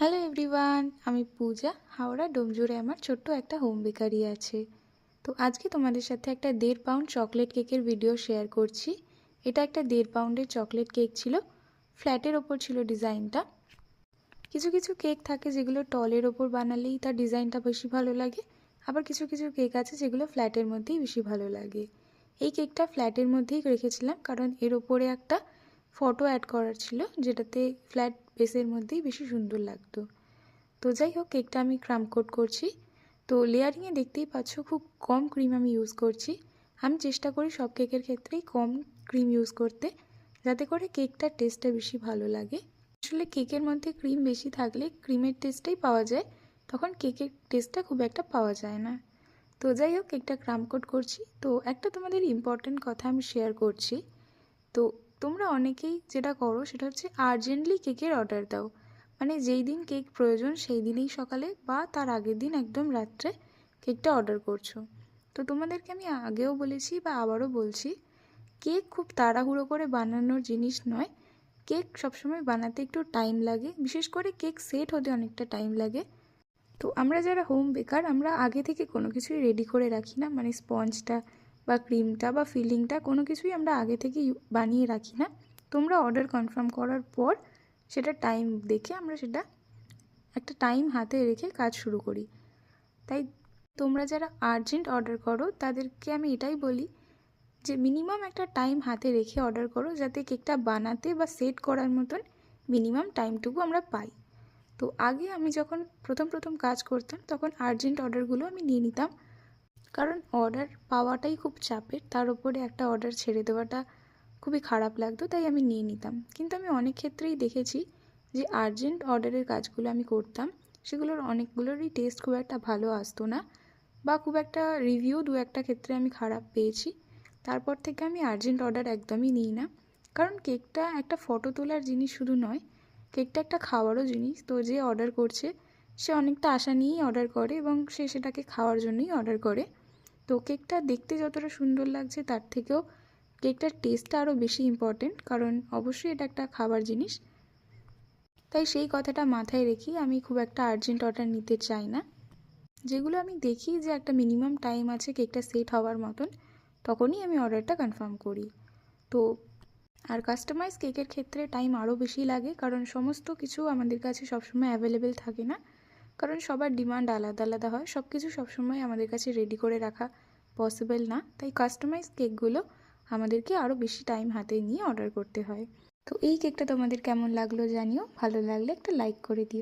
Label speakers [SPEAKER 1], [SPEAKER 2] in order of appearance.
[SPEAKER 1] Hello everyone, আমি পূজা। হাওড়া ডোমজুড়ে আমার ছোট্ট একটা হোম বেকারি আছে। তো আজকে তোমাদের সাথে একটা 1.5 পাউন্ড চকলেট কেকের ভিডিও শেয়ার করছি। এটা একটা 1.5 পাউন্ডের চকলেট কেক ছিল। ফ্ল্যাটের ওপর ছিল ডিজাইনটা। কিছু কিছু কেক থাকে যেগুলো টলের ওপর বানালেই তার ডিজাইনটা বেশি ভালো লাগে, আবার কিছু কিছু কেক আছে যেগুলো ফ্ল্যাটের মধ্যেই বেশি ভালো লাগে। এই কেকটা ফ্ল্যাটের মধ্যেই রেখেছিলাম কারণ এর ওপরে একটা ফটো অ্যাড করার ছিল, যেটাতে ফ্ল্যাট বেসের মধ্যেই বেশি সুন্দর লাগতো। তো যাই হোক, কেকটা আমি ক্রাম কোট করছি। তো লেয়ারিংয়ে দেখতেই পাচ্ছ খুব কম ক্রিম আমি ইউজ করছি। আমি চেষ্টা করি সব কেকের ক্ষেত্রেই কম ক্রিম ইউজ করতে, যাতে করে কেকটার টেস্টটা বেশি ভালো লাগে। আসলে কেকের মধ্যে ক্রিম বেশি থাকলে ক্রিমের টেস্টটাই পাওয়া যায়, তখন কেকের টেস্টটা খুব একটা পাওয়া যায় না। তো যাই হোক, কেকটা ক্রাম কোট করছি। তো একটা তোমাদের ইম্পর্ট্যান্ট কথা আমি শেয়ার করছি। তো তোমরা অনেকেই যেটা করো সেটা হচ্ছে আর্জেন্টলি কেকের অর্ডার দাও। মানে যেই দিন কেক প্রয়োজন সেই দিনেই সকালে বা তার আগের দিন একদম রাত্রে কেকটা অর্ডার করছো। তো তোমাদেরকে আমি আগেও বলেছি বা আবারও বলছি, কেক খুব তাড়াহুড়ো করে বানানোর জিনিস নয়। কেক সবসময় বানাতে একটু টাইম লাগে, বিশেষ করে কেক সেট হতে অনেকটা টাইম লাগে। তো আমরা যারা হোম বেকার, আমরা আগে থেকে কোনো কিছুই রেডি করে রাখি না। মানে স্পঞ্জটা বা ক্রিমটা বা ফিলিংটা কোনো কিছুই আমরা আগে থেকে বানিয়ে রাখি না। তোমরা অর্ডার কনফার্ম করার পর সেটা টাইম দেখে আমরা সেটা একটা টাইম হাতে রেখে কাজ শুরু করি। তাই তোমরা যারা আর্জেন্ট অর্ডার করো তাদেরকে আমি এটাই বলি যে মিনিমাম একটা টাইম হাতে রেখে অর্ডার করো, যাতে কেকটা বানাতে বা সেট করার মতন মিনিমাম টাইমটুকু আমরা পাই। তো আগে আমি যখন প্রথম কাজ করতাম তখন আর্জেন্ট অর্ডারগুলো আমি নিয়ে নিতাম, কারণ অর্ডার পাওয়াটাই খুব চাপের, তার উপরে একটা অর্ডার ছেড়ে দেওয়াটা খুবই খারাপ লাগতো, তাই আমি নিয়ে নিতাম। কিন্তু আমি অনেক ক্ষেত্রেই দেখেছি যে আর্জেন্ট অর্ডারের কাজগুলো আমি করতাম, সেগুলোর অনেকগুলোরই টেস্ট খুব একটা ভালো আসতো না, বা খুব একটা রিভিউ দু একটা ক্ষেত্রে আমি খারাপ পেয়েছি। তারপর থেকে আমি আর্জেন্ট অর্ডার একদমই নিই না, কারণ কেকটা একটা ফটো তোলার জিনিস শুধু নয়, কেকটা একটা খাওয়ারও জিনিস। তো যে অর্ডার করছে সে অনেকটা আশা নিয়েই অর্ডার করে এবং সে সেটাকে খাওয়ার জন্যই অর্ডার করে। তো কেকটা দেখতে যতটা সুন্দর লাগছে তার থেকেও কেকটার টেস্টটা আরও বেশি ইম্পর্টেন্ট, কারণ অবশ্যই এটা একটা খাবার জিনিস। তাই সেই কথাটা মাথায় রেখেই আমি খুব একটা আর্জেন্ট অর্ডার নিতে চাই না। যেগুলো আমি দেখি যে একটা মিনিমাম টাইম আছে কেকটা সেট হওয়ার মতন, তখনই আমি অর্ডারটা কনফার্ম করি। তো আর কাস্টমাইজ কেকের ক্ষেত্রে টাইম আরও বেশি লাগে, কারণ সমস্ত কিছু আমাদের কাছে সবসময় অ্যাভেলেবেল থাকে না, কারণ সবার ডিমান্ড আলাদা আলাদা হয়। সব কিছু সবসময় আমাদের কাছে রেডি করে রাখা পসিবল না, তাই কাস্টমাইজ কেকগুলো আমাদেরকে আরও বেশি টাইম হাতে নিয়ে অর্ডার করতে হয়। তো এই কেকটা তোমাদের কেমন লাগলো জানিও, ভালো লাগলে একটা লাইক করে দিও।